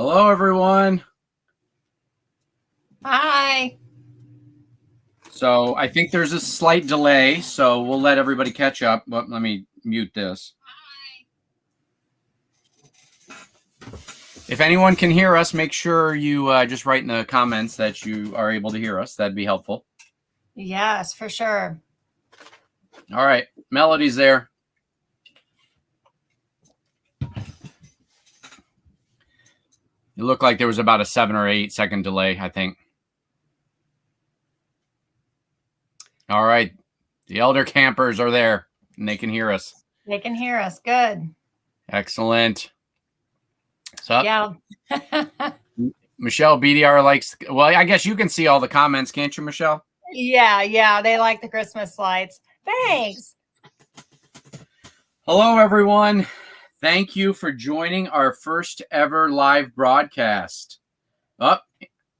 Hello, everyone. Hi. So I think there's a slight delay, so we'll let everybody catch up. But let me mute this. If anyone can hear us, make sure you just write in the comments that you are able to hear us. That'd be helpful. Yes, for sure. All right. Melody's there. It looked like there was about a 7 or 8 second delay, I think. All right. The elder campers are there, and they can hear us. They can hear us. Good. Excellent. So, Yeah. Michelle BDR likes, well, I guess you can see all the comments, can't you, Michelle? Yeah. They like the Christmas lights. Thanks. Hello, everyone. Thank you for joining our first ever live broadcast. Oh,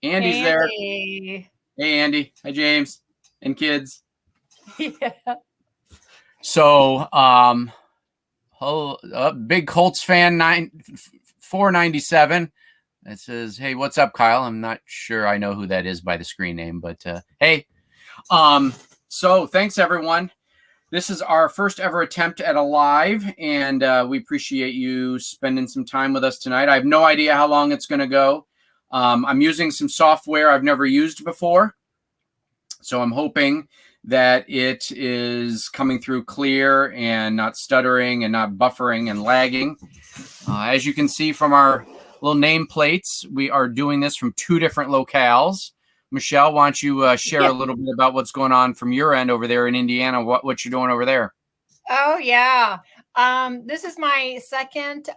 Andy's Andy. there. Hey, Andy. Hi, James and kids. Yeah. So, big Colts fan 497. It says, "Hey, what's up, Kyle?" I'm not sure I know who that is by the screen name, but hey. So thanks, everyone. This is our first ever attempt at a live, and we appreciate you spending some time with us tonight. I have no idea how long it's going to go. I'm using some software I've never used before, so I'm hoping that it is coming through clear and not stuttering and not buffering and lagging. As you can see from our little nameplates, we are doing this from 2 different locales. Michelle, why don't you share a little bit about what's going on from your end over there in Indiana, what you're doing over there? Oh, yeah. This is my second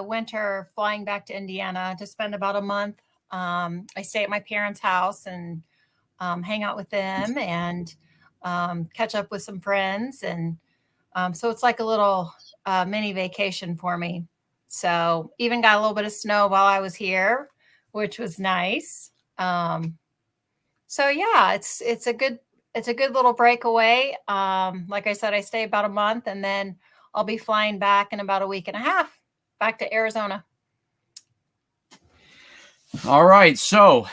winter flying back to Indiana to spend about a month. I stay at my parents' house and hang out with them and catch up with some friends. And so it's like a little mini vacation for me. So even got a little bit of snow while I was here, which was nice. So yeah, it's a good little breakaway. Like I said, I stay about a month and then I'll be flying back in about a week and a half back to Arizona. All right. So,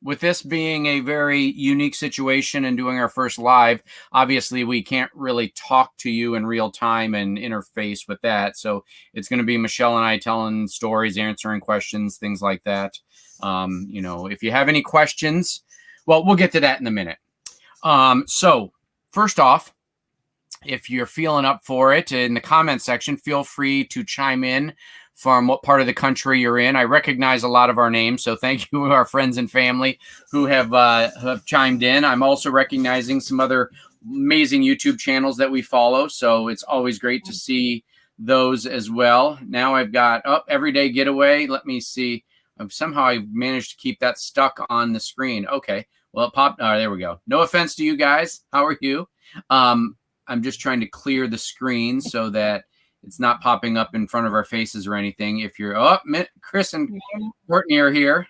with this being a very unique situation and doing our first live, obviously we can't really talk to you in real time and interface with that. So it's going to be Michelle and I telling stories, answering questions, things like that. If you have any questions, well, we'll get to that in a minute. So first off, if you're feeling up for it in the comment section, feel free to chime in from what part of the country you're in. I recognize a lot of our names, so thank you to our friends and family who have chimed in. I'm also recognizing some other amazing YouTube channels that we follow, so it's always great to see those as well. Now I've got Everyday Getaway. Let me see. Somehow I managed to keep that stuck on the screen. Okay, well, it popped. There we go. No offense to you guys. How are you? I'm just trying to clear the screen so that it's not popping up in front of our faces or anything. If you're Chris and Courtney are here.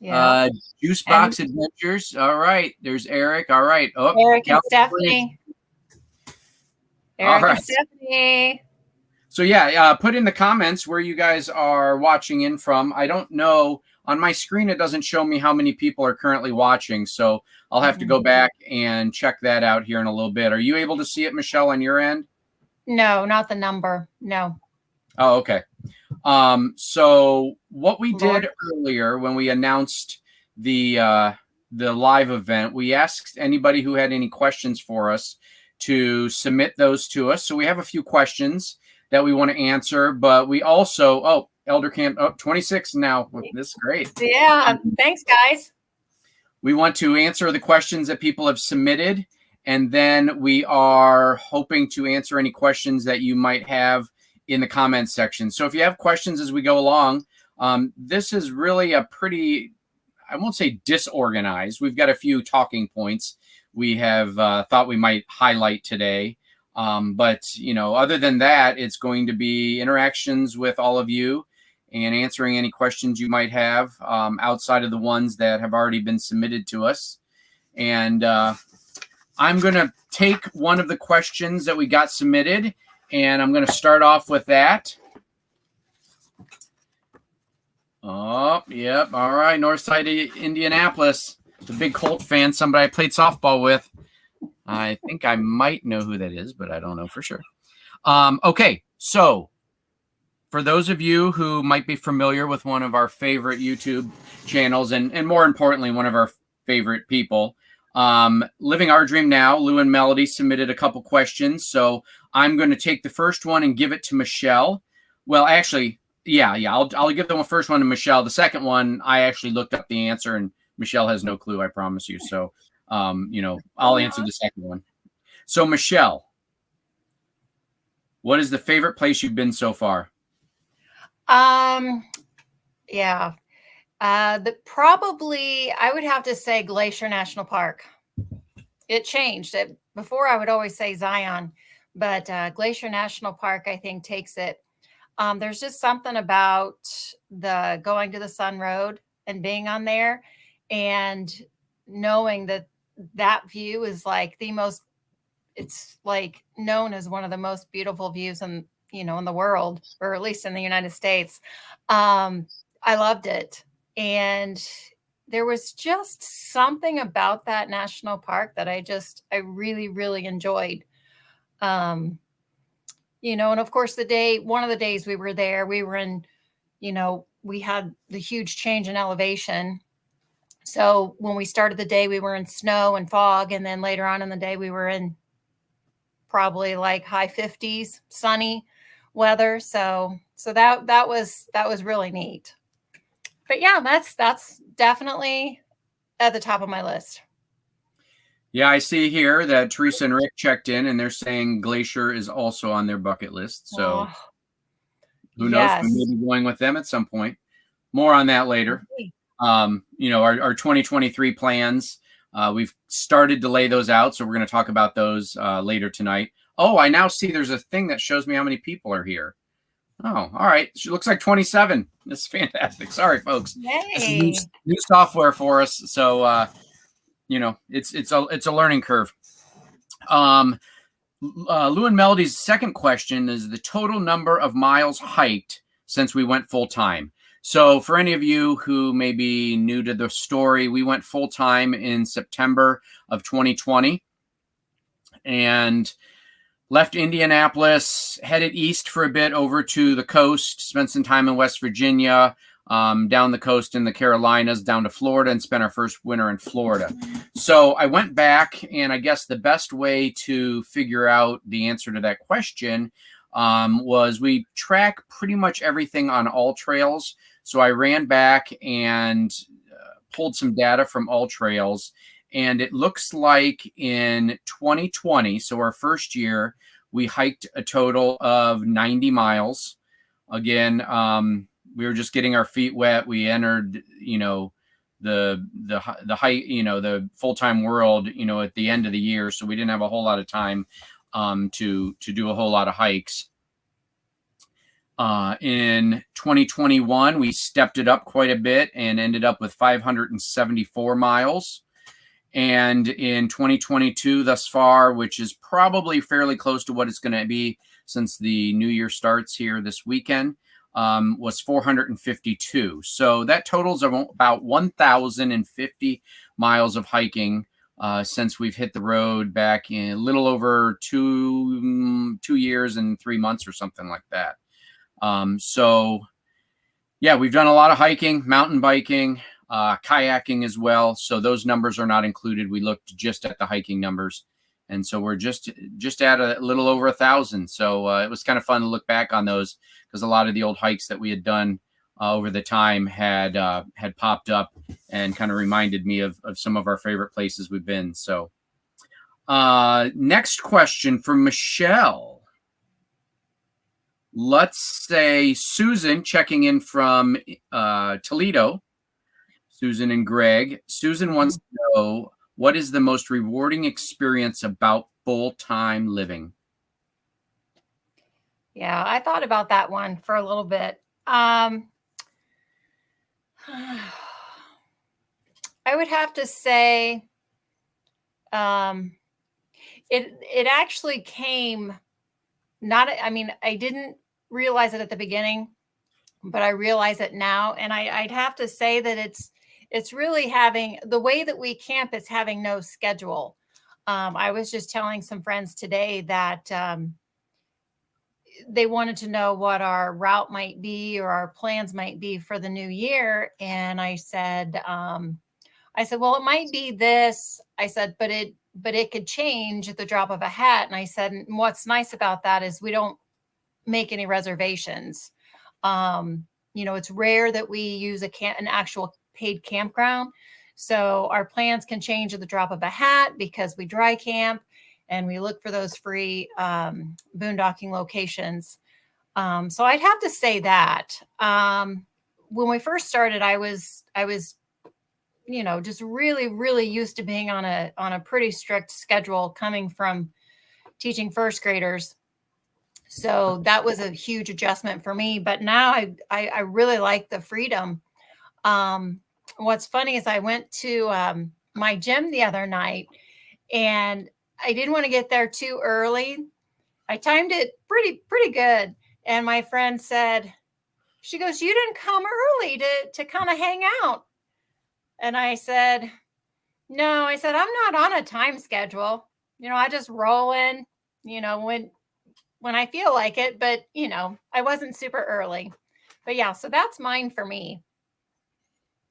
Yeah. Juice Box Adventures. All right. There's Eric. All right. Eric and Stephanie. Eric and Stephanie. So yeah, put in the comments where you guys are watching in from. I don't know. On my screen, it doesn't show me how many people are currently watching. So I'll have to go back and check that out here in a little bit. Are you able to see it, Michelle, on your end? No, not the number. No. Oh, okay. So what we did earlier when we announced the live event, we asked anybody who had any questions for us to submit those to us. So we have a few questions that we want to answer, but we also, Elder Camp 26 now. This is great. Yeah. Thanks, guys. We want to answer the questions that people have submitted, and then we are hoping to answer any questions that you might have in the comments section. So if you have questions as we go along, this is really a pretty, I won't say disorganized. We've got a few talking points we have thought we might highlight today. But, other than that, it's going to be interactions with all of you and answering any questions you might have outside of the ones that have already been submitted to us. And I'm going to take one of the questions that we got submitted, and I'm going to start off with that. Oh, yep. All right. North side of Indianapolis. The big Colt fan, somebody I played softball with. I think I might know who that is, but I don't know for sure. Okay. So for those of you who might be familiar with one of our favorite YouTube channels, and more importantly, one of our favorite people, Living Our Dream Now, Lou and Melody submitted a couple questions. So I'm going to take the first one and give it to Michelle. Well, actually, yeah. I'll give the first one to Michelle. The second one, I actually looked up the answer, and Michelle has no clue, I promise you. So, I'll answer the second one. So, Michelle, what is the favorite place you've been so far? Yeah. Probably I would have to say Glacier National Park. It changed. Before I would always say Zion, but Glacier National Park, I think, takes it. There's just something about the going to the Sun Road and being on there and knowing that that view is like it's like known as one of the most beautiful views in the world, or at least in the United States. I loved it. And there was just something about that national park that I really, really enjoyed. And of course one of the days we were there, we were in, we had the huge change in elevation. So when we started the day, we were in snow and fog. And then later on in the day, we were in probably like high 50s, sunny weather. So that was really neat. But yeah, that's definitely at the top of my list. Yeah, I see here that Teresa and Rick checked in, and they're saying Glacier is also on their bucket list. So who knows? We may be going with them at some point. More on that later. Our 2023 plans, we've started to lay those out. So we're going to talk about those later tonight. Oh, I now see there's a thing that shows me how many people are here. Oh, all right. She looks like 27. This is fantastic. Sorry, folks. Yay. This is new software for us. So, it's a learning curve. Lou and Melody's second question is the total number of miles hiked since we went full time. So for any of you who may be new to the story, we went full time in September of 2020 and left Indianapolis, headed east for a bit over to the coast, spent some time in West Virginia, down the coast in the Carolinas, down to Florida, and spent our first winter in Florida. So I went back, and I guess the best way to figure out the answer to that question was we track pretty much everything on AllTrails. So I ran back and pulled some data from AllTrails, and it looks like in 2020, so our first year, we hiked a total of 90 miles. Again, we were just getting our feet wet. We entered, the hike, the full-time world, at the end of the year. So we didn't have a whole lot of time to do a whole lot of hikes. In 2021, we stepped it up quite a bit and ended up with 574 miles. And in 2022 thus far, which is probably fairly close to what it's going to be since the new year starts here this weekend, was 452. So that totals about 1,050 miles of hiking since we've hit the road back in a little over 2 years and 3 months or something like that. So yeah, we've done a lot of hiking, mountain biking, kayaking as well. So those numbers are not included. We looked just at the hiking numbers. And so we're just at a little over 1,000. So it was kind of fun to look back on those because a lot of the old hikes that we had done over the time had popped up and kind of reminded me of some of our favorite places we've been. So next question from Michelle. Let's say Susan checking in from Toledo. Susan and Greg. Susan wants to know, what is the most rewarding experience about full-time living? Yeah, I thought about that one for a little bit. I would have to say it actually came I didn't realize it at the beginning, but I realize it now. And I'd have to say that it's really having the way that we camp is having no schedule. I was just telling some friends today that they wanted to know what our route might be or our plans might be for the new year. And I said, well, it might be this. I said, but it could change at the drop of a hat. And I said, and what's nice about that is we don't make any reservations. It's rare that we use an actual paid campground. So our plans can change at the drop of a hat because we dry camp and we look for those free boondocking locations. So I'd have to say that when we first started, I was just really, really used to being on a pretty strict schedule coming from teaching first graders. So that was a huge adjustment for me. But now I really like the freedom. What's funny is I went to my gym the other night and I didn't want to get there too early. I timed it pretty good. And my friend said, she goes, you didn't come early to kind of hang out. And I said, no, I said, I'm not on a time schedule. I just roll in, when I feel like it, but I wasn't super early. But yeah, so that's mine for me.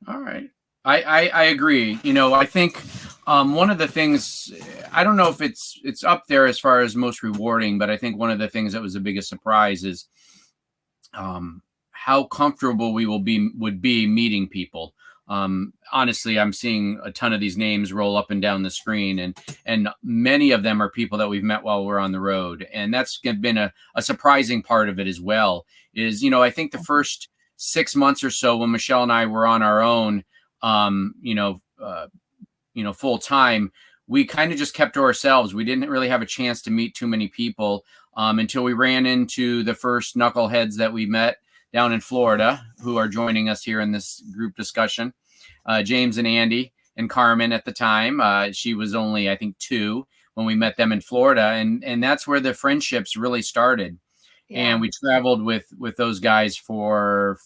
All right. I agree. I think one of the things, I don't know if it's up there as far as most rewarding, but I think one of the things that was the biggest surprise is how comfortable we would be meeting people. Honestly, I'm seeing a ton of these names roll up and down the screen, and many of them are people that we've met while we're on the road. And that's been a surprising part of it as well is, I think the first 6 months or so when Michelle and I were on our own, full time, we kind of just kept to ourselves. We didn't really have a chance to meet too many people until we ran into the first knuckleheads that we met down in Florida, who are joining us here in this group discussion. James and Andy and Carmen at the time. She was only, I think, 2 when we met them in Florida. And that's where the friendships really started. Yeah. And we traveled with those guys for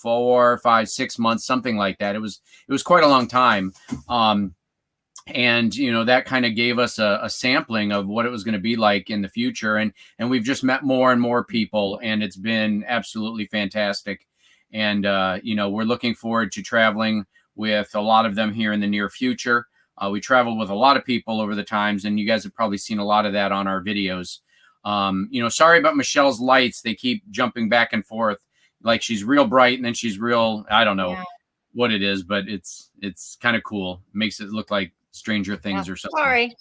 4, 5, 6 months, something like that. It was quite a long time. And, that kind of gave us a sampling of what it was going to be like in the future. And we've just met more and more people, and it's been absolutely fantastic. And, we're looking forward to traveling with a lot of them here in the near future. We traveled with a lot of people over the times, and you guys have probably seen a lot of that on our videos. Sorry about Michelle's lights. They keep jumping back and forth. Like she's real bright and then she's real, I don't know what it is, but it's kind of cool. It makes it look like Stranger Things or something. Sorry.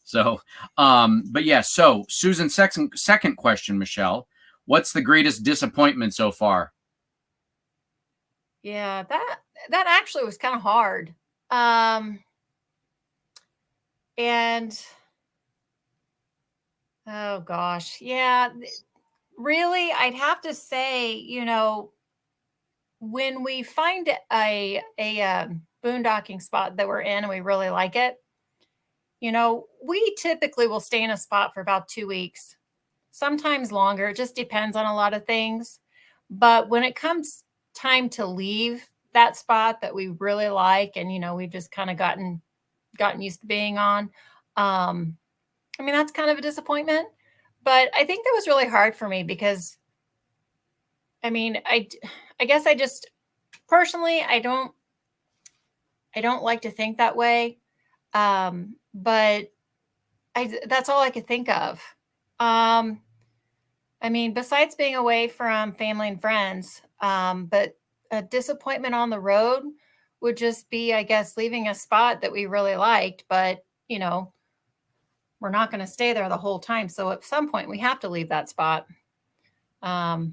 So, but yeah, so Susan's second question, Michelle, what's the greatest disappointment so far? Yeah, that actually was kind of hard. And oh gosh, yeah, really, I'd have to say, when we find a boondocking spot that we're in and we really like it, we typically will stay in a spot for about 2 weeks, sometimes longer. It just depends on a lot of things. But when it comes time to leave that spot that we really like, and we've just kind of gotten used to being on, that's kind of a disappointment. But I think that was really hard for me because, I guess I just personally, I don't like to think that way. But that's all I could think of. Besides being away from family and friends, but a disappointment on the road would just be, I guess, leaving a spot that we really liked, but, we're not going to stay there the whole time. So at some point we have to leave that spot. So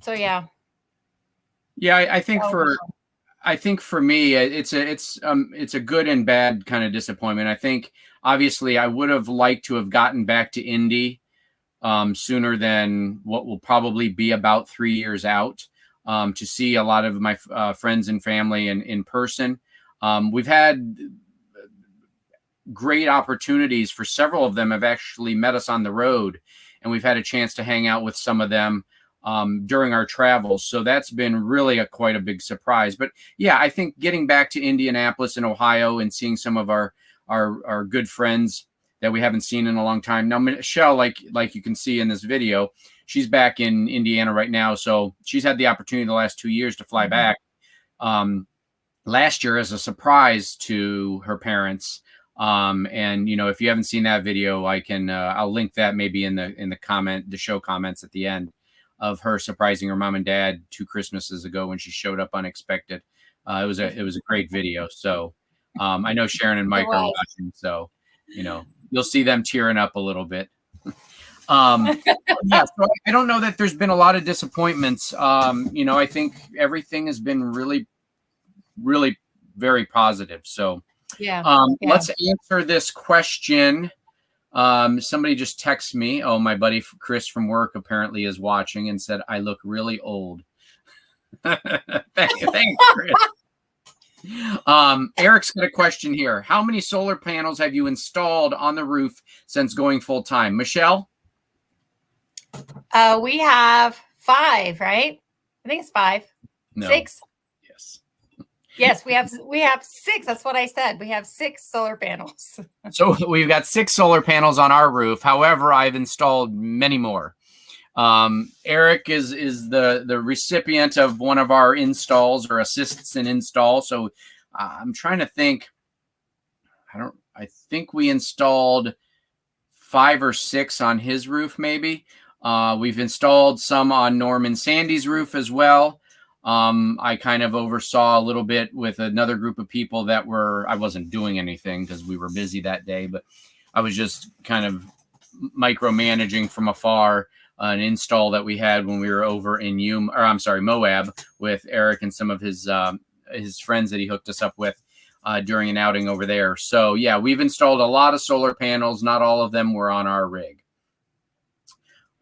yeah. Yeah, I think for me, it's a good and bad kind of disappointment. I think obviously I would have liked to have gotten back to Indy sooner than what will probably be about 3 years out to see a lot of my friends and family in person. We've had great opportunities for several of them have actually met us on the road, and we've had a chance to hang out with some of them during our travels. So that's been really quite a big surprise. But yeah, I think getting back to Indianapolis and Ohio and seeing some of our good friends that we haven't seen in a long time. Now, Michelle, like you can see in this video, she's back in Indiana right now. So she's had the opportunity the last 2 years to fly back. Last year as a surprise to her parents. And if you haven't seen that video, I'll link that maybe in the show comments at the end, of her surprising her mom and dad 2 Christmases ago when she showed up unexpected. It was a great video. So I know Sharon and Mike are watching, so you'll see them tearing up a little bit. Yeah, so I don't know that there's been a lot of disappointments. I think everything has been really, really very positive. So let's answer this question. Somebody just texted me. Oh, my buddy Chris from work apparently is watching and said, I look really old. Thanks, Chris. Eric's got a question here. How many solar panels have you installed on the roof since going full time? Michelle? We have 5, right? I think it's 5. No. 6. Yes, we have 6. That's what I said. We have 6 solar panels. So we've got 6 solar panels on our roof. However, I've installed many more. Eric is the recipient of one of our installs, or assists in install. So I'm trying to think. I think we installed 5 or 6 on his roof, maybe. We've installed some on Norman Sandy's roof as well. I kind of oversaw a little bit with another group of people I wasn't doing anything because we were busy that day, but I was just kind of micromanaging from afar an install that we had when we were over in Moab with Eric and some of his friends that he hooked us up with during an outing over there. So yeah, we've installed a lot of solar panels. Not all of them were on our rig.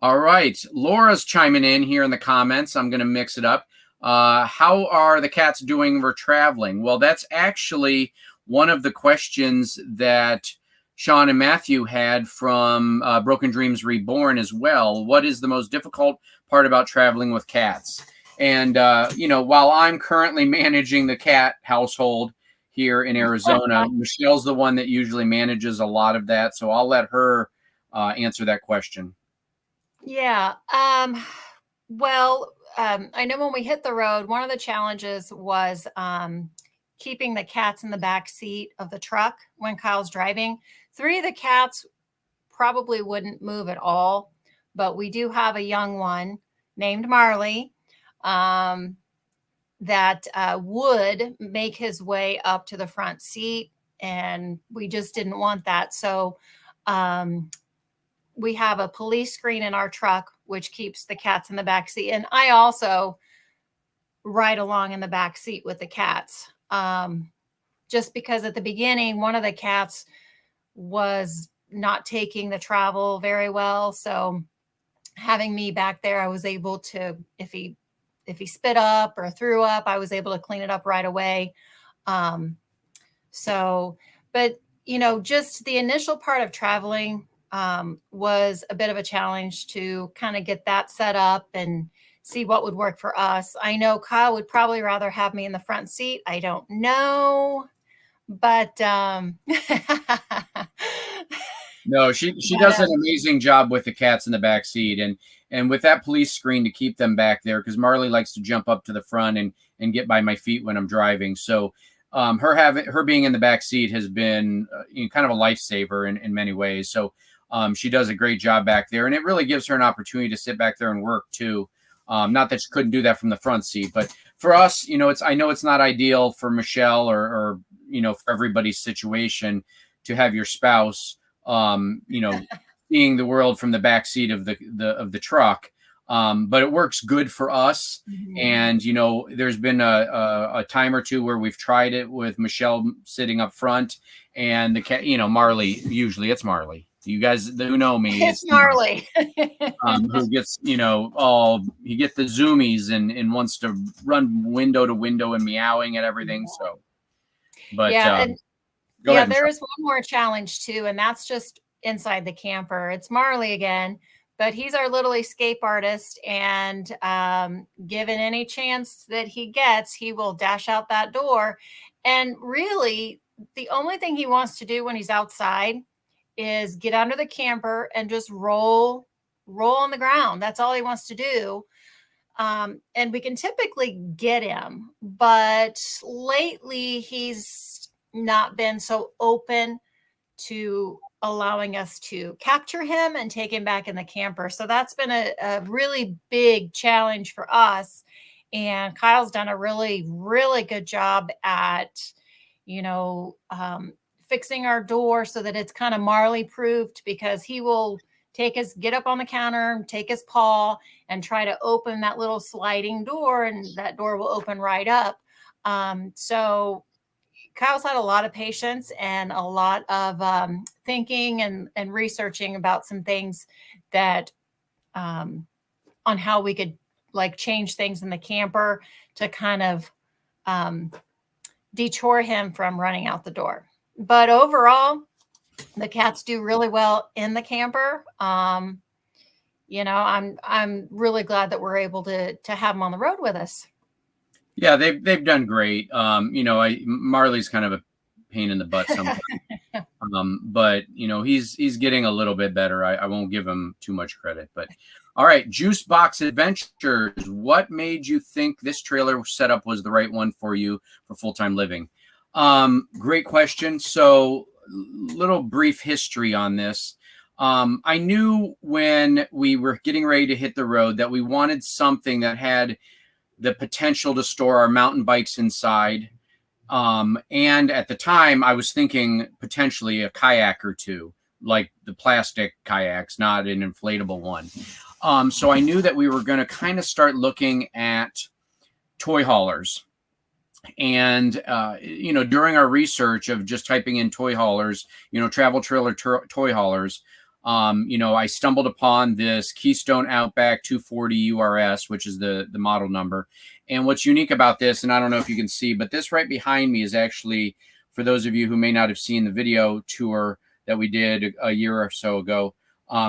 All right. Laura's chiming in here in the comments. I'm going to mix it up. How are the cats doing for traveling? Well, that's actually one of the questions that Sean and Matthew had from Broken Dreams Reborn as well. What is the most difficult part about traveling with cats? And, while I'm currently managing the cat household here in Arizona, Michelle's the one that usually manages a lot of that. So I'll let her answer that question. Yeah. Well, I know when we hit the road, one of the challenges was keeping the cats in the back seat of the truck when Kyle's driving. 3 of the cats probably wouldn't move at all, but we do have a young one named Marley that would make his way up to the front seat, and we just didn't want that. So we have a police screen in our truck, which keeps the cats in the back seat. And I also ride along in the back seat with the cats. Just because at the beginning, one of the cats was not taking the travel very well. So having me back there, I was able to, if he spit up or threw up, I was able to clean it up right away. But just the initial part of traveling was a bit of a challenge to kind of get that set up and see what would work for us. I know Kyle would probably rather have me in the front seat. I don't know, but no, she does an amazing job with the cats in the back seat, and with that police screen to keep them back there, because Marley likes to jump up to the front and get by my feet when I'm driving. So her being in the back seat has been kind of a lifesaver in many ways. So she does a great job back there, and it really gives her an opportunity to sit back there and work too. Not that she couldn't do that from the front seat, but for us, I know it's not ideal for Michelle or for everybody's situation to have your spouse, seeing the world from the back seat of the truck. But it works good for us. Mm-hmm. And, there's been a time or two where we've tried it with Michelle sitting up front and the cat, Marley, usually it's Marley. You guys who know me, it's Marley. Who gets, he gets the zoomies and wants to run window to window and meowing at everything. So, but go ahead, there is one more challenge too, and that's just inside the camper. It's Marley again, but he's our little escape artist. And given any chance that he gets, he will dash out that door. And really, the only thing he wants to do when he's outside is get under the camper and just roll on the ground. That's all he wants to do. And we can typically get him, but lately he's not been so open to allowing us to capture him and take him back in the camper. So that's been a really big challenge for us. And Kyle's done a really, really good job at, fixing our door so that it's kind of Marley proofed, because he will get up on the counter, take his paw and try to open that little sliding door, and that door will open right up. So Kyle's had a lot of patience and a lot of thinking and researching about some things that on how we could change things in the camper to kind of detour him from running out the door. But overall, the cats do really well in the camper. I'm really glad that we're able to have them on the road with us. Yeah, they've done great. Marley's kind of a pain in the butt sometimes. But he's getting a little bit better. I won't give him too much credit. But all right, Juice Box Adventures. What made you think this trailer setup was the right one for you for full-time living? Great question. So, little brief history on this. I knew when we were getting ready to hit the road that we wanted something that had the potential to store our mountain bikes inside. And at the time I was thinking potentially a kayak or two, like the plastic kayaks, not an inflatable one. So I knew that we were going to kind of start looking at toy haulers. And, during our research of just typing in toy haulers, travel trailer toy haulers, I stumbled upon this Keystone Outback 240 URS, which is the model number. And what's unique about this, and I don't know if you can see, but this right behind me is actually, for those of you who may not have seen the video tour that we did a year or so ago,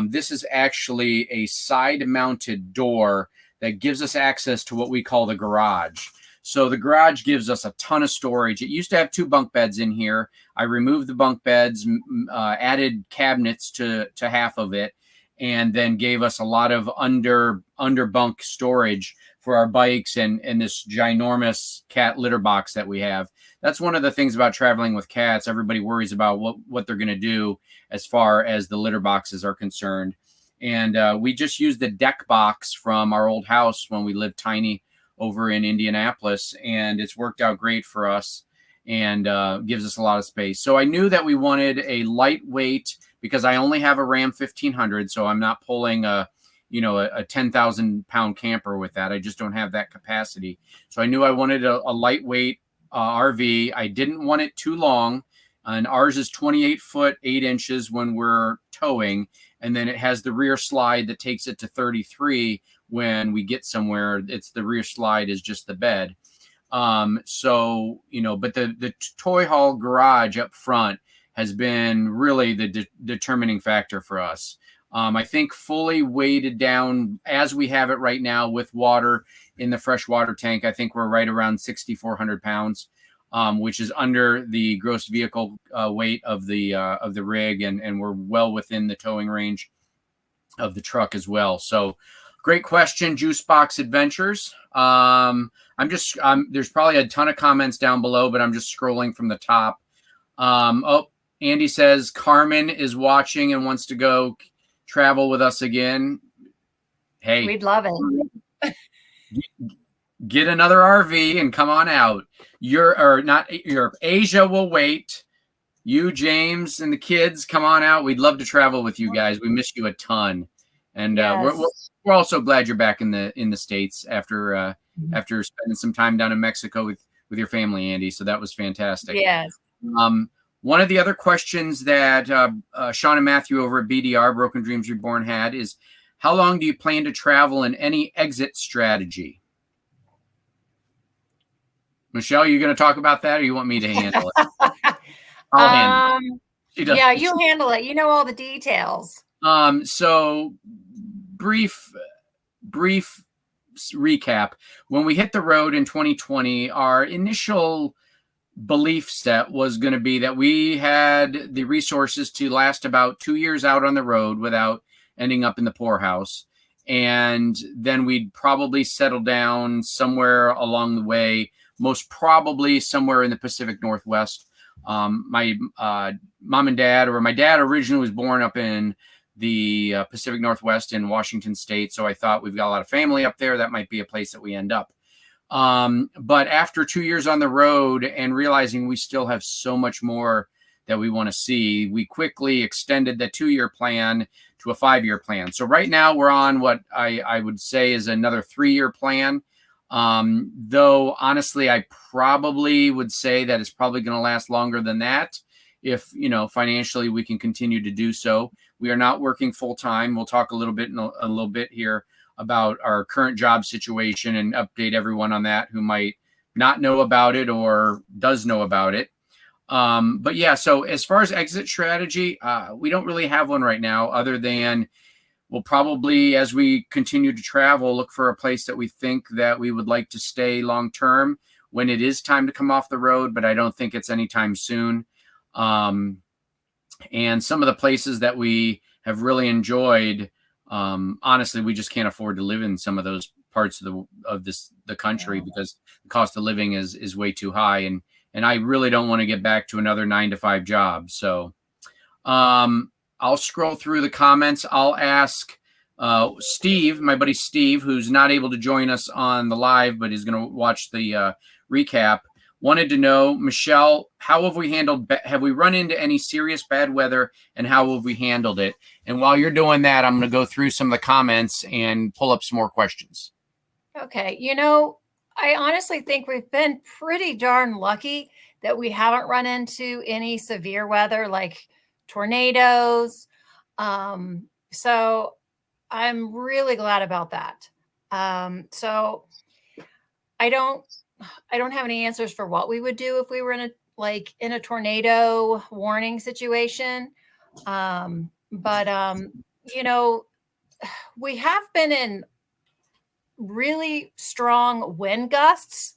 this is actually a side-mounted door that gives us access to what we call the garage. So the garage gives us a ton of storage. It used to have 2 bunk beds in here. I removed the bunk beds, added cabinets to half of it, and then gave us a lot of under bunk storage for our bikes and this ginormous cat litter box that we have. That's one of the things about traveling with cats. Everybody worries about what they're going to do as far as the litter boxes are concerned. And we just used the deck box from our old house when we lived tiny over in Indianapolis, and it's worked out great for us and gives us a lot of space. So I knew that we wanted a lightweight, because I only have a Ram 1500, so I'm not pulling a 10,000 pound camper with that. I just don't have that capacity. So I knew I wanted a lightweight RV. I didn't want it too long, and ours is 28 foot 8 inches when we're towing, and then it has the rear slide that takes it to 33 when we get somewhere. It's the rear slide is just the bed. But the toy haul garage up front has been really the determining factor for us. I think fully weighted down as we have it right now with water in the freshwater tank, I think we're right around 6,400 pounds, which is under the gross vehicle weight of the rig, and we're well within the towing range of the truck as well. So great question, Juice Box Adventures. There's probably a ton of comments down below, but I'm just scrolling from the top. Andy says Carmen is watching and wants to go travel with us again. Hey, we'd love it. Get another RV and come on out. Asia will wait. You, James, and the kids, come on out. We'd love to travel with you guys. We miss you a ton, and yes. We're also glad you're back in the States after spending some time down in Mexico with your family, Andy. So that was fantastic. Yes. One of the other questions that Sean and Matthew over at BDR, Broken Dreams Reborn, had is, how long do you plan to travel and any exit strategy? Michelle, you going to talk about that, or you want me to handle it? I'll handle it. Yeah, you handle it. You know all the details. So brief recap. When we hit the road in 2020, our initial belief set was going to be that we had the resources to last about 2 years out on the road without ending up in the poorhouse. And then we'd probably settle down somewhere along the way, most probably somewhere in the Pacific Northwest. My mom and dad, or my dad originally was born up in the Pacific Northwest in Washington State. So I thought we've got a lot of family up there. That might be a place that we end up. But after 2 years on the road and realizing we still have so much more that we want to see, we quickly extended the 2-year plan to a 5-year plan. So right now we're on what I would say is another 3-year plan. Though honestly, I probably would say that it's probably going to last longer than that. If, financially we can continue to do so. We are not working full time. We'll talk a little bit in a little bit here about our current job situation and update everyone on that who might not know about it or does know about it. But yeah, so as far as exit strategy, we don't really have one right now, other than we'll probably, as we continue to travel, look for a place that we think that we would like to stay long term when it is time to come off the road, but I don't think it's anytime soon. And some of the places that we have really enjoyed, honestly, we just can't afford to live in some of those parts of the country because the cost of living is way too high. And I really don't want to get back to another 9-to-5 job. So, I'll scroll through the comments. I'll ask, Steve, my buddy Steve, who's not able to join us on the live, but is going to watch the, recap, wanted to know, Michelle, how have we run into any serious bad weather, and how have we handled it? And while you're doing that, I'm going to go through some of the comments and pull up some more questions. Okay. I honestly think we've been pretty darn lucky that we haven't run into any severe weather like tornadoes. So I'm really glad about that. So I don't have any answers for what we would do if we were in a tornado warning situation. But we have been in really strong wind gusts,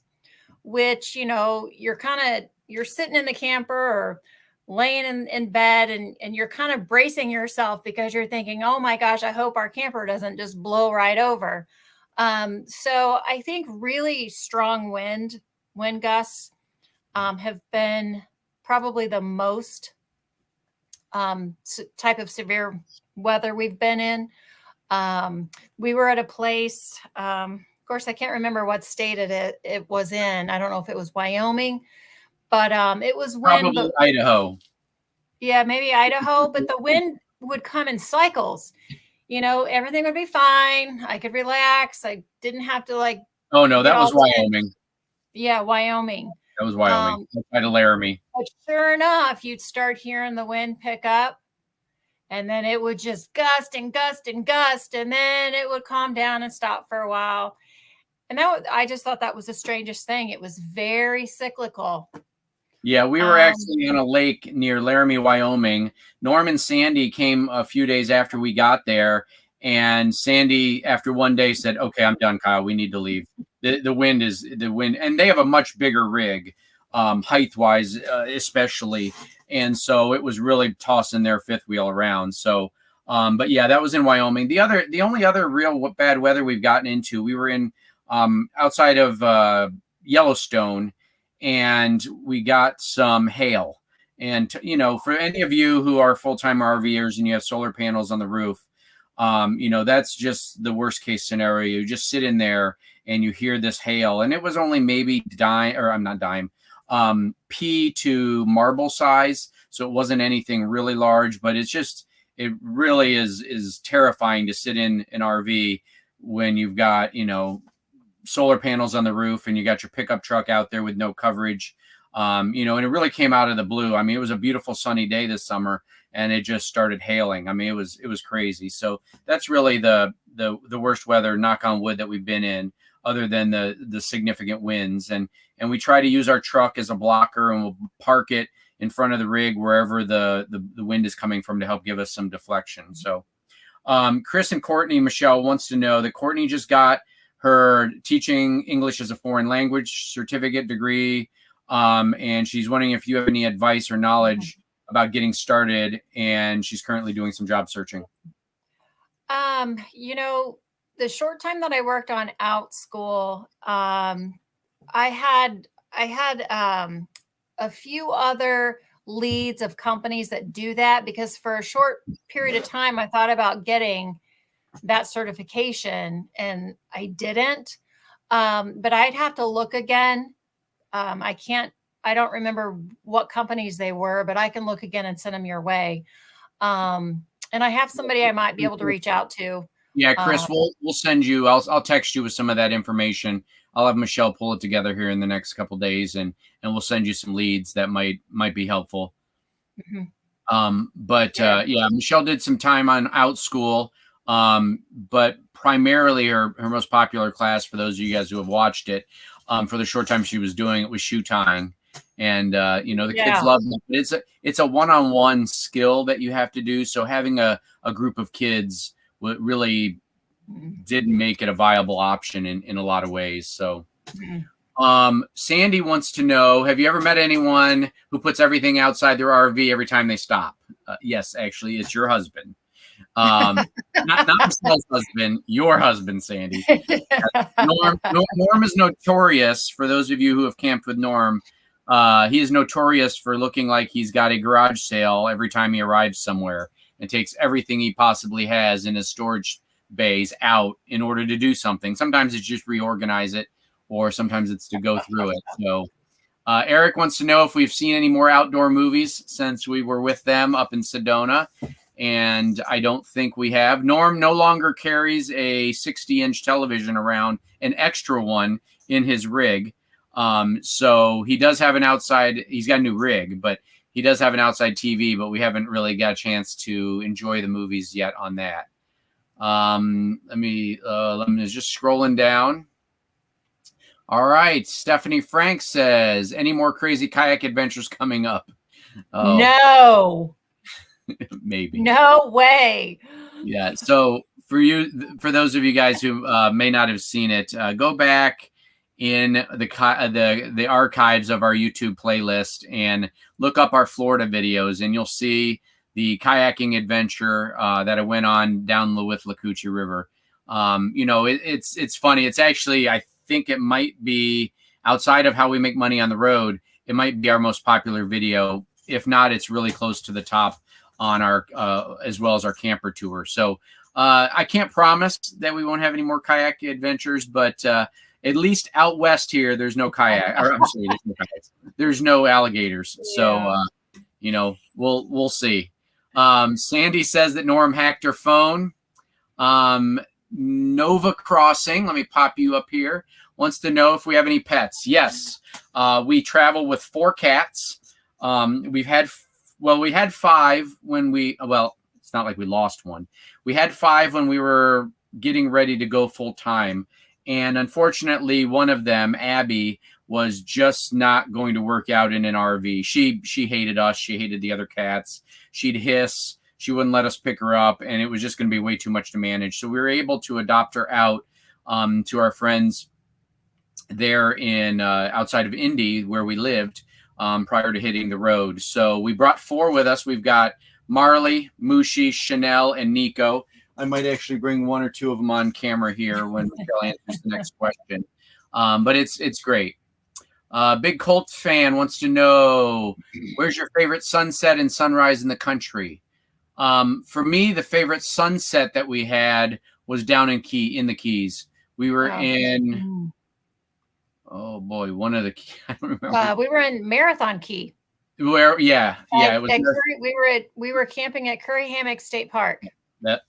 which, you're sitting in the camper or laying in bed and you're kind of bracing yourself because you're thinking, oh my gosh, I hope our camper doesn't just blow right over. So I think really strong wind gusts have been probably the most type of severe weather we've been in. We were at a place, of course, I can't remember what state it was in. I don't know if it was Wyoming, but it was when Idaho. Yeah, maybe Idaho, but the wind would come in cycles. Everything would be fine. I could relax. I didn't have to Oh no, that was Wyoming. Yeah, Wyoming. That was Wyoming. Outside of Laramie. But sure enough, you'd start hearing the wind pick up. And then it would just gust and gust and gust. And then it would calm down and stop for a while. And I just thought that was the strangest thing. It was very cyclical. Yeah, we were actually on a lake near Laramie, Wyoming. Norm and Sandy came a few days after we got there. And Sandy, after one day, said, okay, I'm done, Kyle. We need to leave. The wind. And they have a much bigger rig, height-wise, especially. And so it was really tossing their fifth wheel around. So, but yeah, that was in Wyoming. The only other real bad weather we've gotten into, we were in outside of Yellowstone, and we got some hail. And for any of you who are full-time RVers and you have solar panels on the roof, that's just the worst case scenario. You just sit in there and you hear this hail, and it was only maybe pea to marble size. So it wasn't anything really large, but it really is terrifying to sit in an RV when you've got, solar panels on the roof and you got your pickup truck out there with no coverage. And it really came out of the blue. I mean, it was a beautiful sunny day this summer and it just started hailing. I mean, it was crazy. So that's really the worst weather, knock on wood, that we've been in, other than the significant winds. And we try to use our truck as a blocker, and we'll park it in front of the rig wherever the wind is coming from to help give us some deflection. So, Chris and Courtney Michelle wants to know that Courtney just got her teaching English as a foreign language certificate degree. And she's wondering if you have any advice or knowledge about getting started. And she's currently doing some job searching. You know, the short time that I worked on Outschool, I had a few other leads of companies that do that, because for a short period of time, I thought about getting that certification and I didn't. But I'd have to look again. I don't remember what companies they were, but I can look again and send them your way. And I have somebody I might be able to reach out to. Yeah, Chris, we'll send you. I'll text you with some of that information. I'll have Michelle pull it together here in the next couple of days, and we'll send you some leads that might be helpful. Yeah, Michelle did some time on Outschool, but primarily her most popular class, for those of you guys who have watched it, for the short time she was doing it, was shoe tying. And the kids love it. It's a one-on-one skill that you have to do. So having a group of kids really didn't make it a viable option in a lot of ways. So Sandy wants to know, have you ever met anyone who puts everything outside their RV every time they stop? Yes, actually, it's your husband. Not Michelle's husband, your husband, Sandy. Norm is notorious, for those of you who have camped with Norm, he is notorious for looking like he's got a garage sale every time he arrives somewhere, and takes everything he possibly has in his storage bays out in order to do something. Sometimes it's just reorganize it, or sometimes it's to go through it. So Eric wants to know if we've seen any more outdoor movies since we were with them up in Sedona. And I don't think we have. Norm no longer carries a 60-inch television around, an extra one in his rig. So he does have an outside, he's got a new rig, but he does have an outside TV, but we haven't really got a chance to enjoy the movies yet on that. Let me just scrolling down. All right. Stephanie Frank says, any more crazy kayak adventures coming up? Oh. No. Maybe. No way. Yeah. So for those of you guys who may not have seen it, go back in the archives of our YouTube playlist and look up our Florida videos, and you'll see the kayaking adventure that I went on down the Withlacoochee River. It's funny. It's actually, I think it might be, outside of how we make money on the road, it might be our most popular video. If not, it's really close to the top on our as well as our camper tour. So I can't promise that we won't have any more kayak adventures, but at least out west here, there's no kayak. Or, I'm sorry, there's no kayaks. There's no alligators. Yeah. So we'll see. Sandy says that Norm hacked her phone. Nova Crossing, let me pop you up here, wants to know if we have any pets. Yes, we travel with 4 cats. We had 5 when it's not like we lost one. We had 5 when we were getting ready to go full time. And unfortunately, one of them, Abby, was just not going to work out in an RV. She hated us. She hated the other cats. She'd hiss. She wouldn't let us pick her up. And it was just going to be way too much to manage. So we were able to adopt her out to our friends there in outside of Indy, where we lived prior to hitting the road. So we brought 4 with us. We've got Marley, Mushi, Chanel, and Nico. I might actually bring 1 or 2 of them on camera here when Michelle answers the next question. But it's great. Big Colts fan wants to know, where's your favorite sunset and sunrise in the country? For me, the favorite sunset that we had was down in the Keys. We were in, oh boy, one of the, I don't remember. We were in Marathon Key. Where, yeah. It was we were camping at Curry Hammock State Park.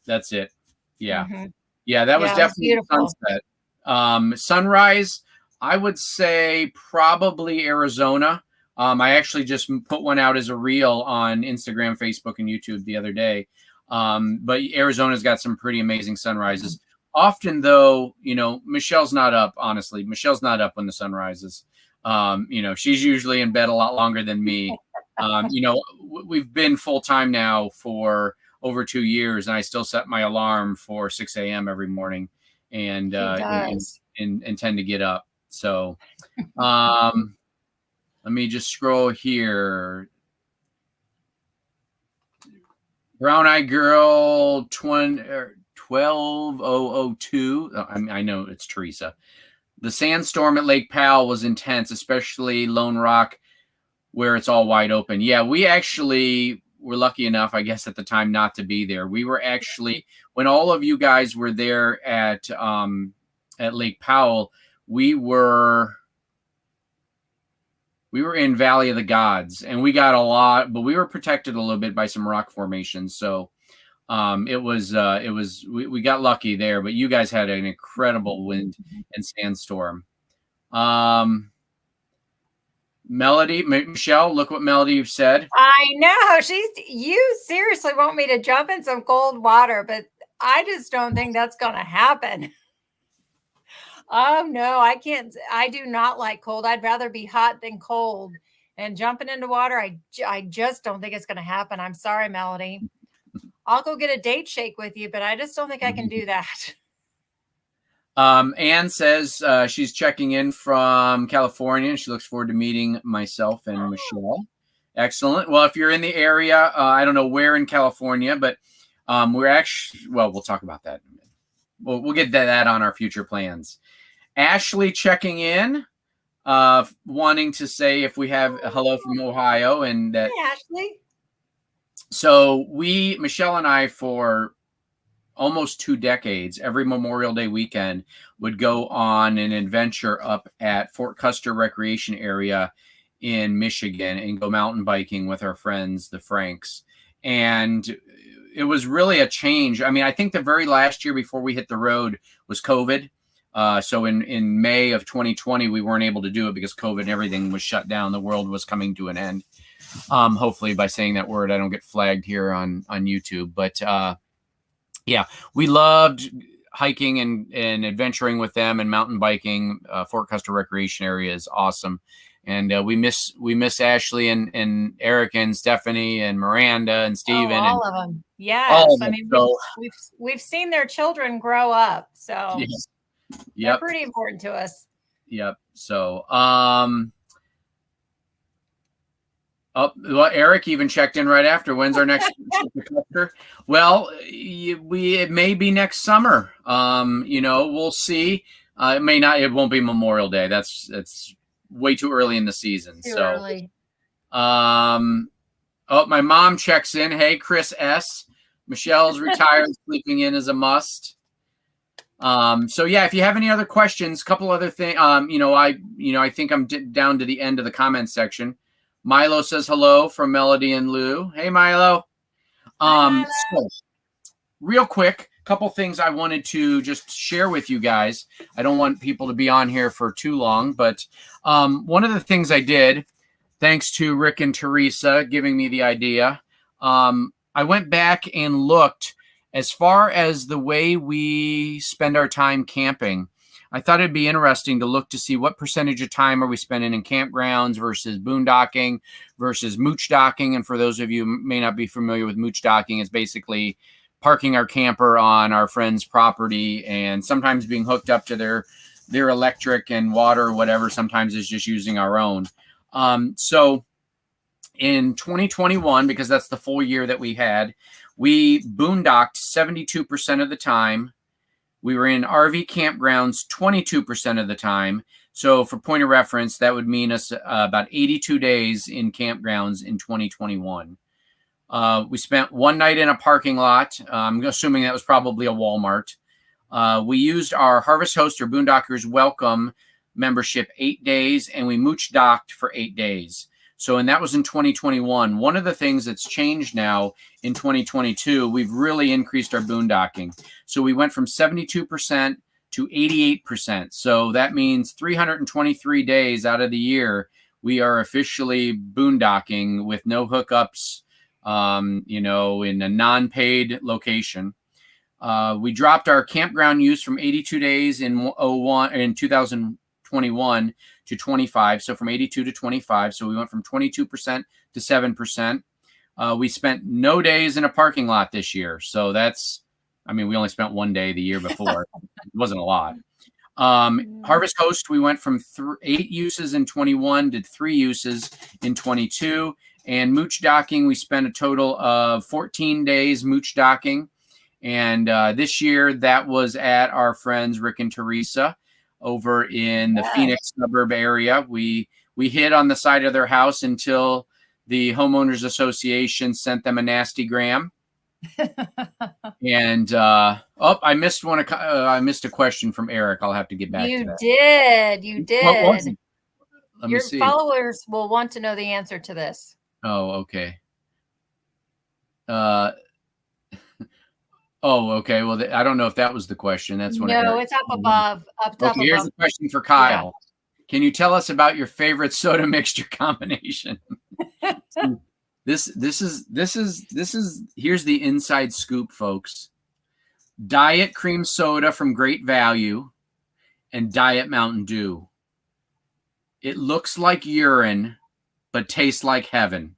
That's it. Yeah. Mm-hmm. Yeah, that was definitely a sunset. Sunrise, I would say probably Arizona. I actually just put one out as a reel on Instagram, Facebook, and YouTube the other day. But Arizona's got some pretty amazing sunrises. Often, though, Michelle's not up, honestly. Michelle's not up when the sun rises. She's usually in bed a lot longer than me. We've been full-time now for over 2 years, and I still set my alarm for 6 a.m. every morning, and He does. tend to get up. So, let me just scroll here. Brown Eye Girl 12002. I know it's Teresa. The sandstorm at Lake Powell was intense, especially Lone Rock, where it's all wide open. Yeah, we actually were lucky enough, I guess, at the time not to be there. We were actually, when all of you guys were there at Lake Powell, we were in Valley of the Gods, and we got a lot, but we were protected a little bit by some rock formations. So we got lucky there, but you guys had an incredible wind and sandstorm. Melody, Michelle, look what Melody said. I know. You seriously want me to jump in some cold water, but I just don't think that's going to happen. Oh, no, I can't. I do not like cold. I'd rather be hot than cold. And jumping into water, I just don't think it's going to happen. I'm sorry, Melody. I'll go get a date shake with you, but I just don't think I can do that. Anne says she's checking in from California, and she looks forward to meeting myself and Michelle. Excellent. Well, if you're in the area, I don't know where in California, but we're actually, we'll talk about that. We'll get that on our future plans. Ashley checking in, wanting to say if we have a hello from Ohio, and that. Hey, Ashley. So Michelle and I, for almost 2 decades, every Memorial Day weekend would go on an adventure up at Fort Custer Recreation Area in Michigan and go mountain biking with our friends, the Franks. And it was really a change. I mean, I think the very last year before we hit the road was COVID. So in May of 2020, we weren't able to do it because COVID and everything was shut down. The world was coming to an end. Hopefully by saying that word, I don't get flagged here on YouTube. But yeah, we loved hiking and adventuring with them and mountain biking. Fort Custer Recreation Area is awesome. And we miss Ashley and Eric and Stephanie and Miranda and Steven. All of them. Yes. I mean, we've seen their children grow up. So yes. They're pretty important to us. Yep. So, Eric even checked in right after. When's our next Custer? Well, it may be next summer. We'll see. It won't be Memorial Day. That's way too early in the season. Too early. My mom checks in. Hey, Chris S. Michelle's retired. Sleeping in is a must. So yeah, if you have any other questions, couple other things, I think I'm down to the end of the comments section. Milo says hello from Melody and Lou. Hey, Milo. So real quick, couple things I wanted to just share with you guys. I don't want people to be on here for too long, but one of the things I did, thanks to Rick and Teresa giving me the idea, I went back and looked as far as the way we spend our time camping. I thought it'd be interesting to look to see what percentage of time are we spending in campgrounds versus boondocking versus mooch docking. And for those of you who may not be familiar with mooch docking, it's basically parking our camper on our friend's property and sometimes being hooked up to their electric and water or whatever. Sometimes it's just using our own. So in 2021, because that's the full year that we had, we boondocked 72% of the time. We were in RV campgrounds 22% of the time. So for point of reference, that would mean us about 82 days in campgrounds in 2021. We spent one night in a parking lot. I'm assuming that was probably a Walmart. We used our Harvest Host or Boondockers Welcome membership 8 days, and we mooch docked for 8 days. And that was in 2021. One of the things that's changed now in 2022, we've really increased our boondocking. So we went from 72% to 88%. So that means 323 days out of the year, we are officially boondocking with no hookups, in a non-paid location. We dropped our campground use from 82 days in 2021 to 25. So from 82 to 25. So we went from 22% to 7%. We spent no days in a parking lot this year. So that's, I mean, we only spent one day the year before. It wasn't a lot. Harvest Host, we went from 8 uses in 21 to 3 uses in 22. And mooch docking, we spent a total of 14 days mooch docking. And this year, that was at our friends Rick and Teresa over in the Phoenix suburb area. We hid on the side of their house until the homeowners association sent them a nasty gram. And I missed one. I missed a question from Eric. I'll have to get back to that. You did. What was it? Your followers will want to know the answer to this. Oh, okay. Okay. Well, I don't know if that was the question. That's one. No, it's up above. Okay, here's the question for Kyle. Yeah. Can you tell us about your favorite soda mixture combination? This is here's the inside scoop, folks. Diet cream soda from Great Value and Diet Mountain Dew. It looks like urine, but tastes like heaven.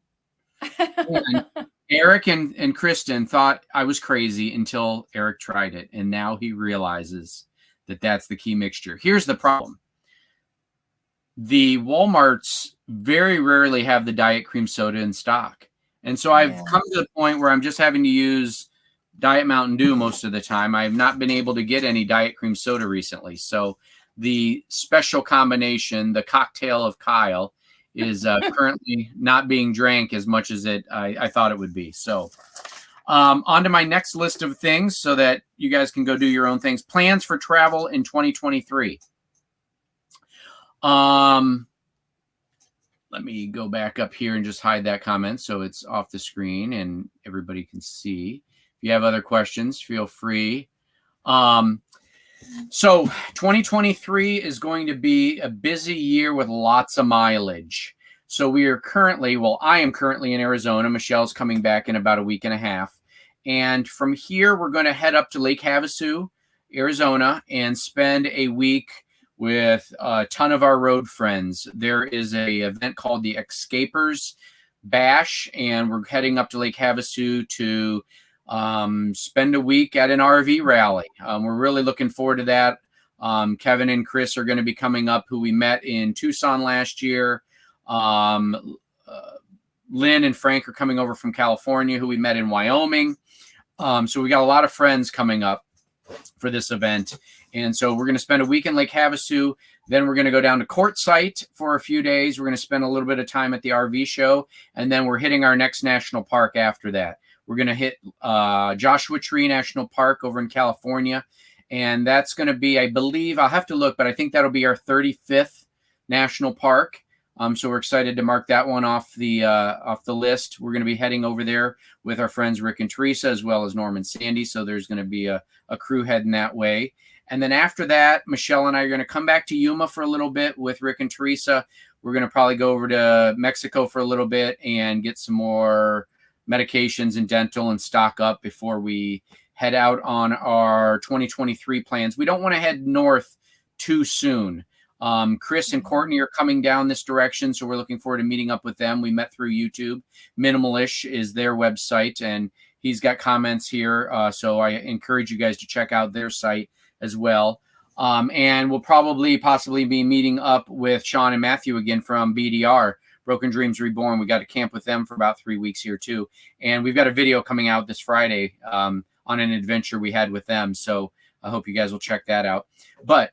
And Eric and Kristen thought I was crazy until Eric tried it, and now he realizes that that's the key mixture. Here's the problem. The Walmarts very rarely have the diet cream soda in stock. And so I've come to the point where I'm just having to use Diet Mountain Dew most of the time. I've not been able to get any diet cream soda recently. So the special combination, the cocktail of Kyle, is currently not being drank as much as I thought it would be. So on to my next list of things so that you guys can go do your own things. Plans for travel in 2023. Let me go back up here and just hide that comment so it's off the screen and everybody can see. If you have other questions, feel free. So 2023 is going to be a busy year with lots of mileage. So we are currently, I am currently in Arizona. Michelle's coming back in about a week and a half. And from here, we're going to head up to Lake Havasu, Arizona, and spend a week with a ton of our road friends. There is a event called the Escapers Bash, and we're heading up to Lake Havasu to spend a week at an RV rally. We're really looking forward to that. Kevin and Chris are going to be coming up, who we met in Tucson last year. Lynn and Frank are coming over from California, who we met in Wyoming. So we got a lot of friends coming up for this event. And so we're going to spend a week in Lake Havasu. Then we're going to go down to Quartzsite for a few days. We're going to spend a little bit of time at the RV show. And then we're hitting our next national park after that. We're going to hit Joshua Tree National Park over in California. And that's going to be, I believe, I'll have to look, but I think that'll be our 35th national park. So we're excited to mark that one off the list. We're going to be heading over there with our friends Rick and Teresa, as well as Norm and Sandy. So there's going to be a crew heading that way. And then after that, Michelle and I are going to come back to Yuma for a little bit with Rick and Teresa. We're going to probably go over to Mexico for a little bit and get some more medications and dental and stock up before we head out on our 2023 plans. We don't want to head north too soon. Chris and Courtney are coming down this direction, so we're looking forward to meeting up with them. We met through YouTube. Minimalish is their website, and he's got comments here, so I encourage you guys to check out their site as well. And we'll possibly be meeting up with Sean and Matthew again from BDR, Broken Dreams Reborn. We got to camp with them for about 3 weeks here too. And we've got a video coming out this Friday on an adventure we had with them. So I hope you guys will check that out. But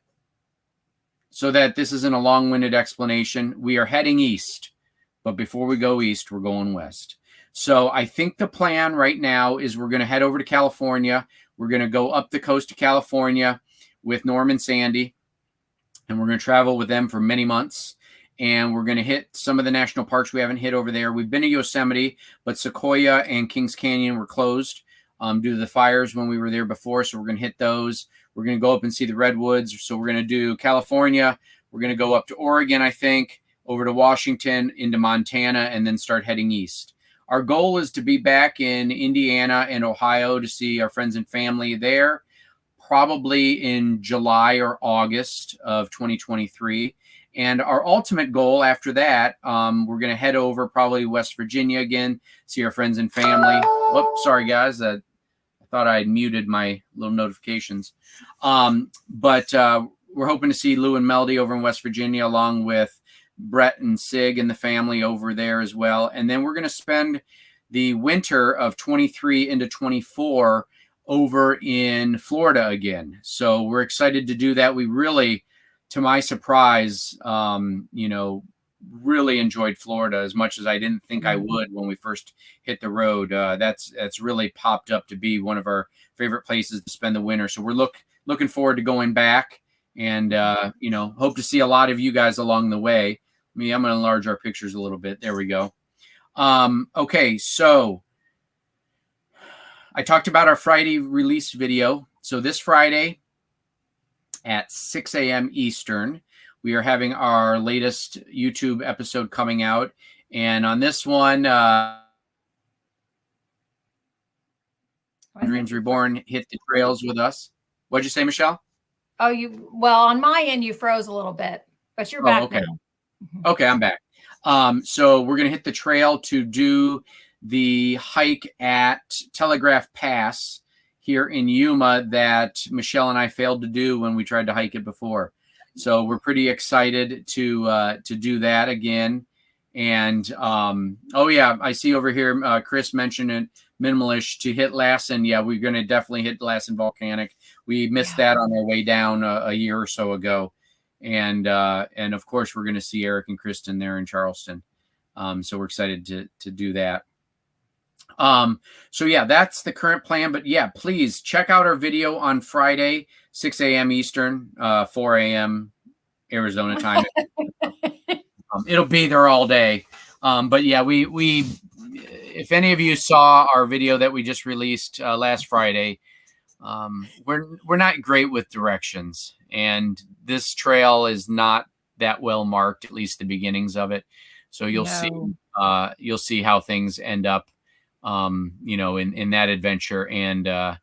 so that this isn't a long-winded explanation, we are heading east. But before we go east, we're going west. So I think the plan right now is we're going to head over to California. We're going to go up the coast of California with Norm and Sandy. And we're going to travel with them for many months. And we're going to hit some of the national parks we haven't hit over there. We've been to Yosemite, but Sequoia and Kings Canyon were closed due to the fires when we were there before. So we're going to hit those. We're going to go up and see the redwoods. So we're going to do California. We're going to go up to Oregon, I think, over to Washington, into Montana, and then start heading east. Our goal is to be back in Indiana and Ohio to see our friends and family there, probably in July or August of 2023. And our ultimate goal after that, we're going to head over probably West Virginia again, see our friends and family. Whoops, sorry guys, I thought I had muted my little notifications. But we're hoping to see Lou and Melody over in West Virginia, along with Brett and Sig and the family over there as well. And then we're going to spend the winter of 23 into 24 over in Florida again. So we're excited to do that. We really, to my surprise, really enjoyed Florida as much as I didn't think I would when we first hit the road. That's really popped up to be one of our favorite places to spend the winter. So we're looking forward to going back, and hope to see a lot of you guys along the way. I'm going to enlarge our pictures a little bit. There we go. Okay, so I talked about our Friday release video. So this Friday at 6 a.m. Eastern, we are having our latest YouTube episode coming out. And on this one, Dreams Reborn hit the trails with us. What'd you say, Michelle? Oh, well, on my end, you froze a little bit, but you're back okay. now. Okay, I'm back. So we're going to hit the trail to do the hike at Telegraph Pass here in Yuma that Michelle and I failed to do when we tried to hike it before. So we're pretty excited to do that again. And oh yeah, I see over here Chris mentioned it, Minimalish to hit Lassen. Yeah, we're going to definitely hit Lassen Volcanic. We missed that on our way down a year or so ago. And of course we're going to see Eric and Kristen there in Charleston. So we're excited to do that. So yeah, that's the current plan, but yeah, please check out our video on Friday, 6 a.m. Eastern, 4 a.m. Arizona time. It'll be there all day. But yeah, we, if any of you saw our video that we just released last Friday, we're not great with directions, and this trail is not that well marked, at least the beginnings of it. So you'll see how things end up, in that adventure. And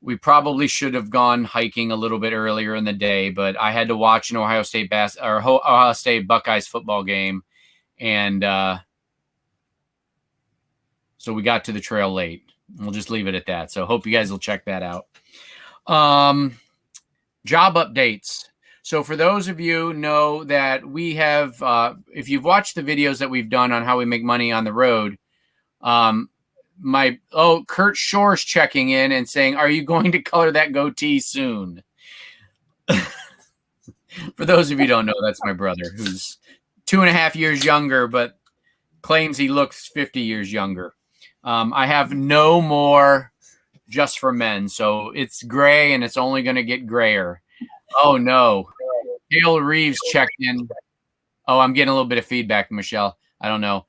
we probably should have gone hiking a little bit earlier in the day, but I had to watch an Ohio State Buckeyes football game, and so we got to the trail late. We'll just leave it at that. So hope you guys will check that out. Job updates. So for those of you know that we have, if you've watched the videos that we've done on how we make money on the road, Kurt Shore's checking in and saying, are you going to color that goatee soon? For those of you who don't know, that's my brother, who's 2.5 years younger, but claims he looks 50 years younger. I have no more Just for Men, so it's gray and it's only going to get grayer. Oh no. Cale Reeves checked in. Oh, I'm getting a little bit of feedback, Michelle. I don't know.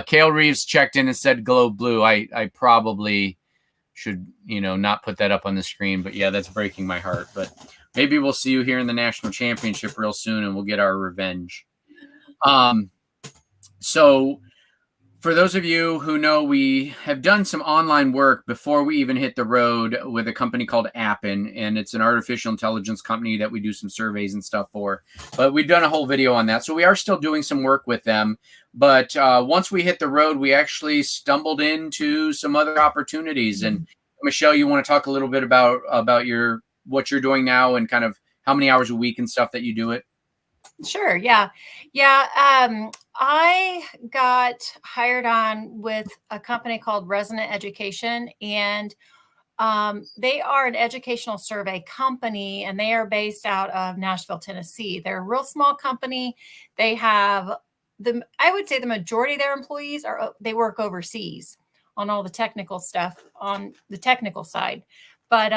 Cale Reeves checked in and said glow blue. I probably should, not put that up on the screen, but yeah, that's breaking my heart. But maybe we'll see you here in the national championship real soon and we'll get our revenge. So for those of you who know, we have done some online work before we even hit the road with a company called Appen, and it's an artificial intelligence company that we do some surveys and stuff for. But we've done a whole video on that. So we are still doing some work with them. But once we hit the road, we actually stumbled into some other opportunities. And Michelle, you want to talk a little bit about what you're doing now and kind of how many hours a week and stuff that you do it? Sure. Yeah. I got hired on with a company called Resonant Education, and they are an educational survey company, and they are based out of Nashville, Tennessee. They're a real small company. They have I would say the majority of their employees they work overseas on all the technical stuff on the technical side. But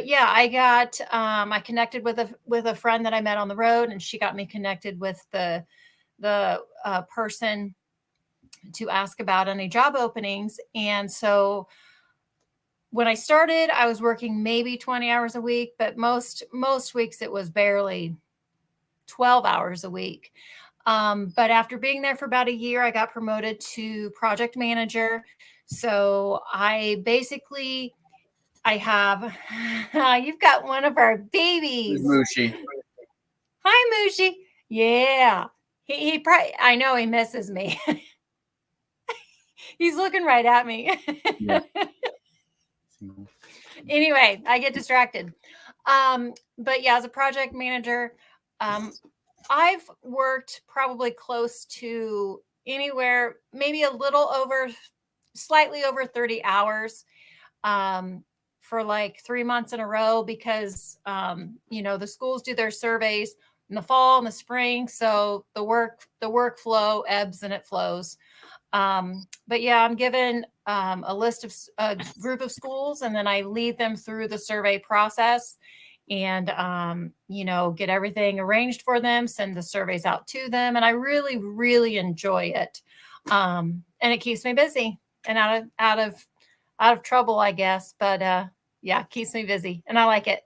yeah, I connected with a friend that I met on the road, and she got me connected with the person to ask about any job openings. And so when I started, I was working maybe 20 hours a week, but most weeks it was barely 12 hours a week. But after being there for about a year, I got promoted to project manager. So I have, you've got one of our babies. Mooshie. Hi, Mooshie. Yeah. He probably, I know he misses me. He's looking right at me. Yeah. Anyway, I get distracted. But yeah, as a project manager, um, I've worked probably close to anywhere, maybe a little over, slightly over 30 hours um, for like 3 months in a row because, the schools do their surveys in the fall and the spring. So the workflow ebbs and it flows. But yeah, I'm given a list of a group of schools, and then I lead them through the survey process and, get everything arranged for them, send the surveys out to them. And I really, really enjoy it. And it keeps me busy and out of trouble, I guess. But yeah, keeps me busy and I like it.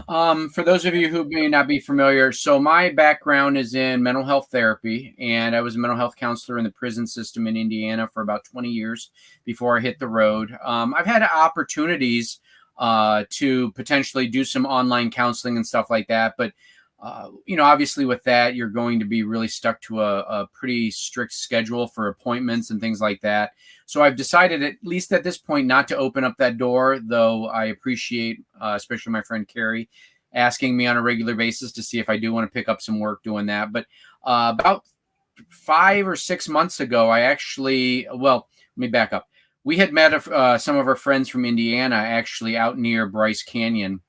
For those of you who may not be familiar, so my background is in mental health therapy, and I was a mental health counselor in the prison system in Indiana for about 20 years before I hit the road. I've had opportunities to potentially do some online counseling and stuff like that, but obviously with that, you're going to be really stuck to a pretty strict schedule for appointments and things like that. So I've decided, at least at this point, not to open up that door, though I appreciate, especially my friend Carrie, asking me on a regular basis to see if I do want to pick up some work doing that. But about 5 or 6 months ago, let me back up. We had met some of our friends from Indiana, actually out near Bryce Canyon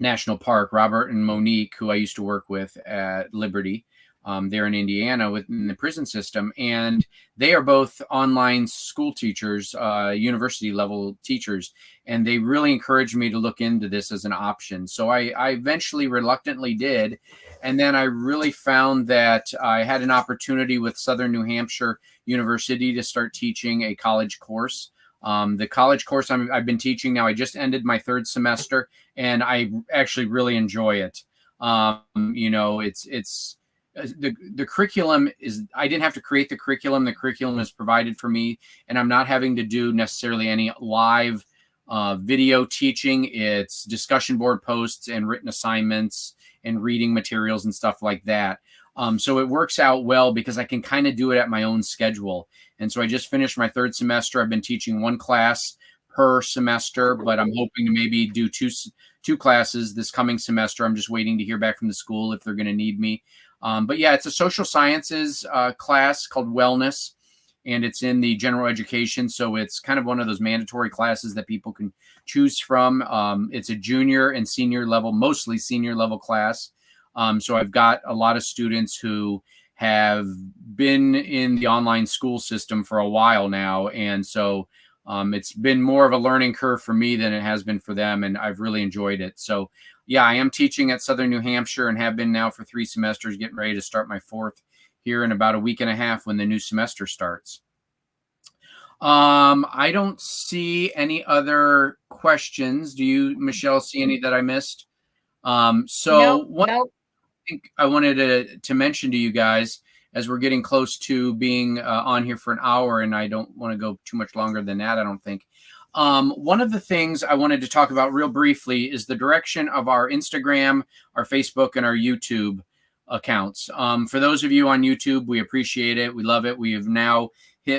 National Park, Robert and Monique, who I used to work with at Liberty. They're in Indiana within the prison system, and they are both online school teachers, university level teachers, and they really encouraged me to look into this as an option. So I eventually reluctantly did, and then I really found that I had an opportunity with Southern New Hampshire University to start teaching a college course. The college course I've been teaching now, I just ended my third semester, and I actually really enjoy it. It's the curriculum is, I didn't have to create the curriculum. The curriculum is provided for me, and I'm not having to do necessarily any live video teaching. It's discussion board posts and written assignments and reading materials and stuff like that. So it works out well because I can kind of do it at my own schedule. And so I just finished my third semester. I've been teaching one class per semester, but I'm hoping to maybe do two classes this coming semester. I'm just waiting to hear back from the school if they're going to need me. But yeah, it's a social sciences class called Wellness, and it's in the general education. So it's kind of one of those mandatory classes that people can choose from. It's a junior and senior level, mostly senior level class. So I've got a lot of students who have been in the online school system for a while now. And so it's been more of a learning curve for me than it has been for them. And I've really enjoyed it. So yeah, I am teaching at Southern New Hampshire and have been now for 3 semesters, getting ready to start my 4th here in about a week and a half when the new semester starts. I don't see any other questions. Do you, Michelle, see any that I missed? Nope. I think I wanted to mention to you guys, as we're getting close to being on here for an hour, and I don't want to go too much longer than that, I don't think. One of the things I wanted to talk about real briefly is the direction of our Instagram, our Facebook, and our YouTube accounts. For those of you on YouTube, we appreciate it. We love it. We have now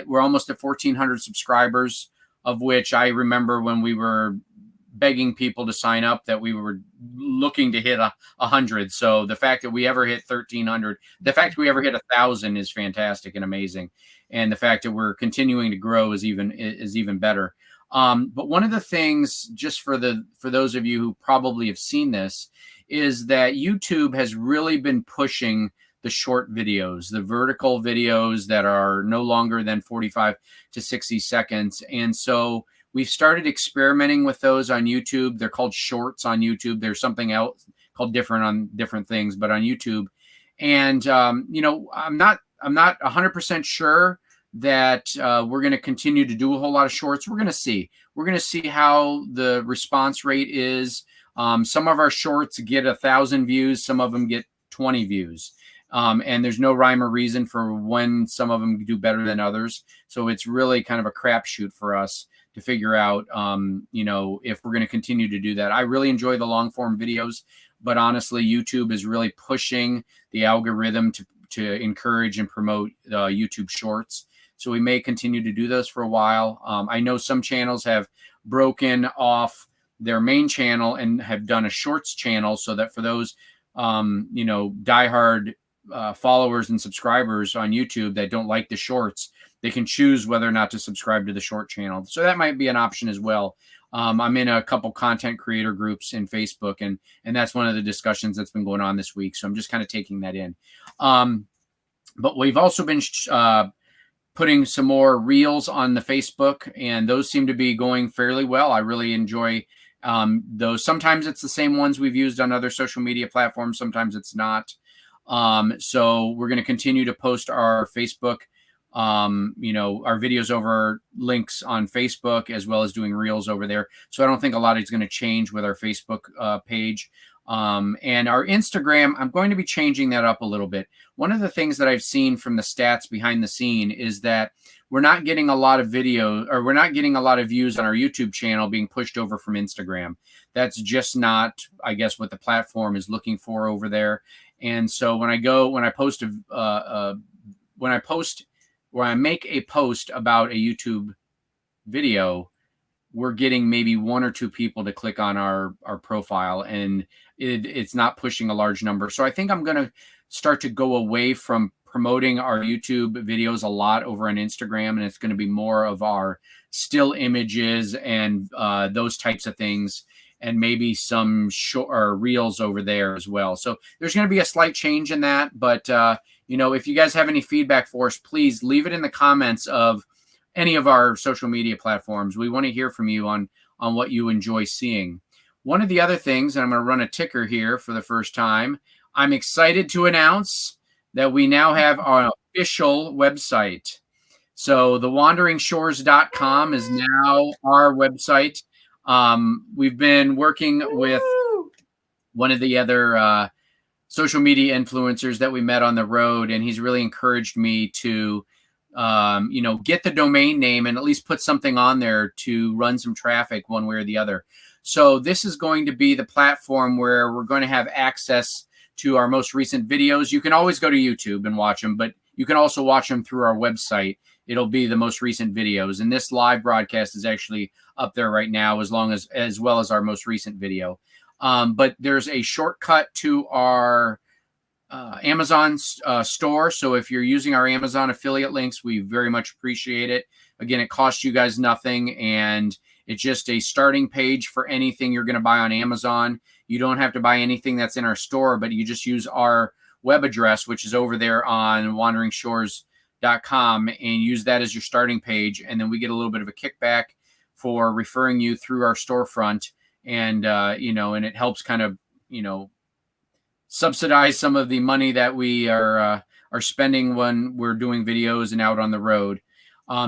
we're almost at 1,400 subscribers, of which I remember when we were begging people to sign up that we were looking to hit 100. So the fact that we ever hit 1,300, the fact we ever hit 1,000 is fantastic and amazing. And the fact that we're continuing to grow is even better. But one of the things, just for those of you who probably have seen this, is that YouTube has really been pushing the short videos, the vertical videos that are no longer than 45 to 60 seconds. And so we've started experimenting with those on YouTube. They're called shorts on YouTube. There's something else called different on different things, but on YouTube. And I'm not 100% sure that we're going to continue to do a whole lot of shorts. We're going to see. We're going to see how the response rate is. Some of our shorts get 1,000 views. Some of them get 20 views. And there's no rhyme or reason for when some of them do better than others. So it's really kind of a crapshoot for us to figure out, if we're going to continue to do that. I really enjoy the long form videos, but honestly, YouTube is really pushing the algorithm to encourage and promote YouTube Shorts. So we may continue to do those for a while. I know some channels have broken off their main channel and have done a Shorts channel, so that for those, diehard followers and subscribers on YouTube that don't like the Shorts, they can choose whether or not to subscribe to the short channel. So that might be an option as well. I'm in a couple content creator groups in Facebook, and that's one of the discussions that's been going on this week. So I'm just kind of taking that in. But we've also been putting some more reels on the Facebook, and those seem to be going fairly well. I really enjoy those. Sometimes it's the same ones we've used on other social media platforms. Sometimes it's not. So we're going to continue to post our Facebook, our videos over links on Facebook, as well as doing reels over there. So I don't think a lot is going to change with our Facebook page. And our Instagram, I'm going to be changing that up a little bit. One of the things that I've seen from the stats behind the scene is that we're not getting a lot of video, or we're not getting a lot of views on our YouTube channel being pushed over from Instagram. That's just not, I guess, what the platform is looking for over there. And so when I make a post about a YouTube video, we're getting maybe 1 or 2 people to click on our profile, and it's not pushing a large number. So I think I'm going to start to go away from promoting our YouTube videos a lot over on Instagram, and it's going to be more of our still images and those types of things, and maybe some short or reels over there as well. So there's going to be a slight change in that. But, if you guys have any feedback for us, please leave it in the comments of any of our social media platforms. We want to hear from you on what you enjoy seeing. One of the other things, and I'm going to run a ticker here for the first time, I'm excited to announce that we now have our official website. So thewanderingshores.com is now our website. We've been working with one of the other social media influencers that we met on the road, and he's really encouraged me to get the domain name and at least put something on there to run some traffic one way or the other. So this is going to be the platform where we're going to have access to our most recent videos. You can always go to YouTube and watch them, but you can also watch them through our website. It'll be the most recent videos. And this live broadcast is actually up there right now, as well as our most recent video. But there's a shortcut to our Amazon store. So if you're using our Amazon affiliate links, we very much appreciate it. Again, it costs you guys nothing, and it's just a starting page for anything you're going to buy on Amazon. You don't have to buy anything that's in our store, but you just use our web address, which is over there on wanderingshores.com, and use that as your starting page. And then we get a little bit of a kickback for referring you through our storefront. And, and it helps kind of, subsidize some of the money that we are spending when we're doing videos and out on the road.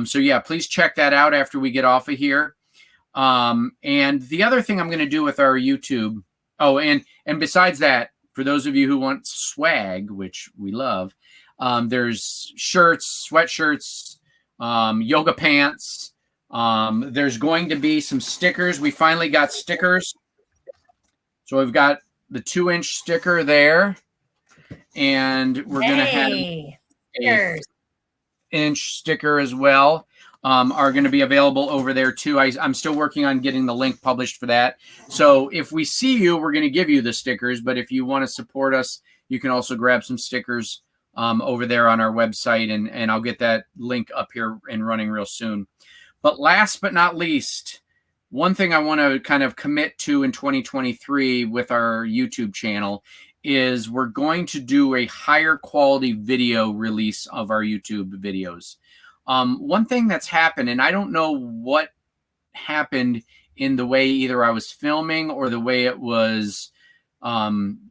So yeah, please check that out after we get off of here. And the other thing I'm going to do with our YouTube. Oh, and besides that, for those of you who want swag, which we love, there's shirts, sweatshirts, yoga pants. There's going to be some stickers. We finally got stickers. So we've got the 2-inch sticker there, and we're going to have a 1-inch sticker as well. Are going to be available over there too. I'm still working on getting the link published for that. So if we see you, we're going to give you the stickers. But if you want to support us, you can also grab some stickers over there on our website, and I'll get that link up here and running real soon. But last but not least, one thing I want to kind of commit to in 2023 with our YouTube channel is we're going to do a higher quality video release of our YouTube videos. One thing that's happened, and I don't know what happened in the way either I was filming or the way it was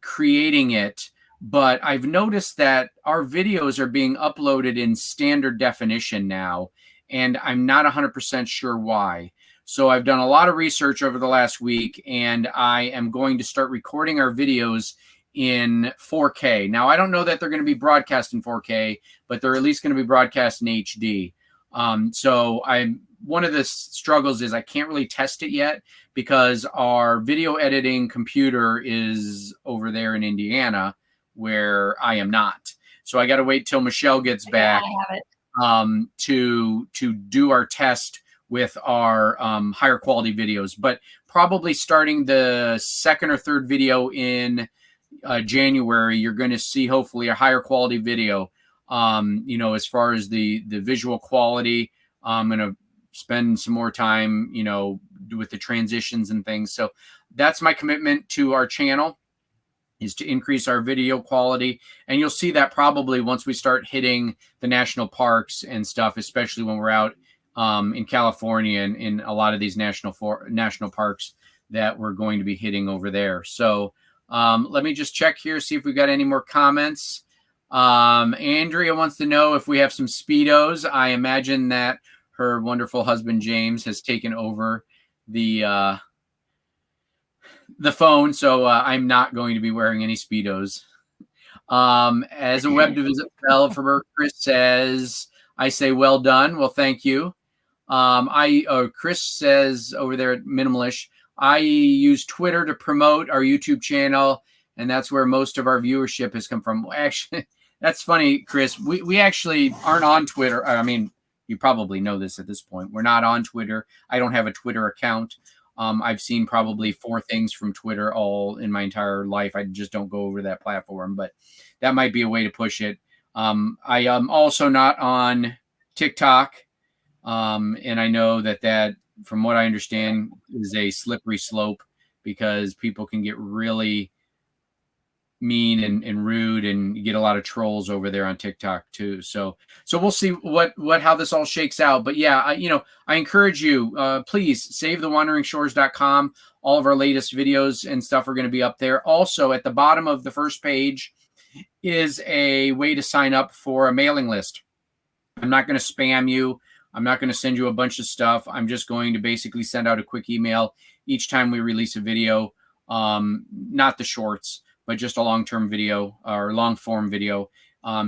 creating it, but I've noticed that our videos are being uploaded in standard definition now, and I'm not 100% sure why. So I've done a lot of research over the last week, and I am going to start recording our videos in 4K. Now, I don't know that they're going to be broadcast in 4K, but they're at least going to be broadcast in HD. So one of the struggles is I can't really test it yet because our video editing computer is over there in Indiana where I am not. So I got to wait till Michelle gets back to do our test with our higher quality videos. But probably starting the second or third video in January, you're going to see hopefully a higher quality video. As far as the visual quality, I'm going to spend some more time, with the transitions and things. So that's my commitment to our channel, is to increase our video quality. And you'll see that probably once we start hitting the national parks and stuff, especially when we're out in California and in a lot of these national parks that we're going to be hitting over there. So let me just check here, see if we got any more comments. Andrea wants to know if we have some Speedos. I imagine that her wonderful husband, James, has taken over the phone. So I'm not going to be wearing any Speedos. As a web developer, Chris says, I say, well done. Well, thank you. Chris says over there at Minimalish, I use Twitter to promote our YouTube channel, and that's where most of our viewership has come from. Actually, that's funny, Chris. We actually aren't on Twitter. I mean, you probably know this at this point. We're not on Twitter. I don't have a Twitter account. I've seen probably 4 things from Twitter all in my entire life. I just don't go over that platform, but that might be a way to push it. I am also not on TikTok. And I know that from what I understand, is a slippery slope because people can get really mean and rude, and you get a lot of trolls over there on TikTok too. So we'll see how this all shakes out. But yeah, I encourage you, please save thewanderingshores.com. All of our latest videos and stuff are going to be up there. Also, at the bottom of the first page is a way to sign up for a mailing list. I'm not going to spam you. I'm not going to send you a bunch of stuff. I'm just going to basically send out a quick email each time we release a video, not the shorts, but just a long-term video or long-form video.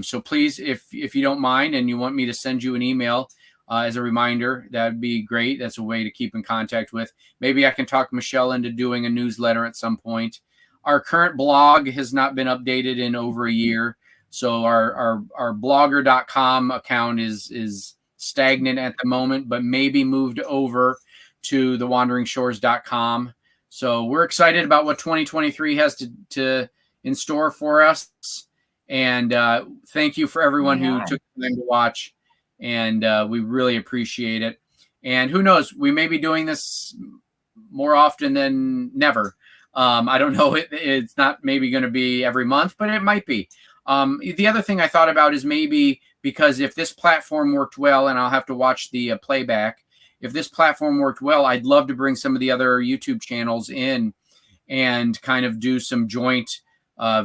So please, if you don't mind and you want me to send you an email as a reminder, that'd be great. That's a way to keep in contact with. Maybe I can talk Michelle into doing a newsletter at some point. Our current blog has not been updated in over a year. So our blogger.com account is stagnant at the moment, but maybe moved over to thewanderingshores.com. So we're excited about what 2023 has to in store for us. And thank you for everyone who took the time to watch. And we really appreciate it. And who knows, we may be doing this more often than never. I don't know. It's not maybe going to be every month, but it might be. The other thing I thought about is maybe, because if this platform worked well, and I'll have to watch the playback, if this platform worked well, I'd love to bring some of the other YouTube channels in and kind of do some joint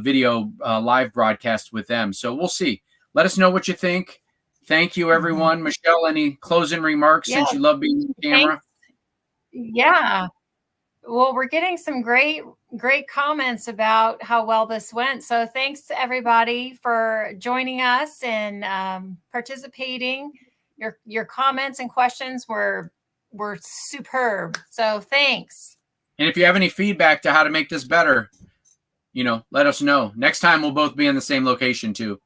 video live broadcasts with them. So we'll see. Let us know what you think. Thank you, everyone. Mm-hmm. Michelle, any closing remarks since you love being on camera? Thanks. Yeah. Well, we're getting some great comments about how well this went. So thanks to everybody for joining us and participating. Your comments and questions were superb. So thanks. And if you have any feedback to how to make this better, let us know. Next time we'll both be in the same location too.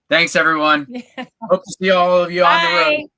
Thanks, everyone. Hope to see all of you on the road.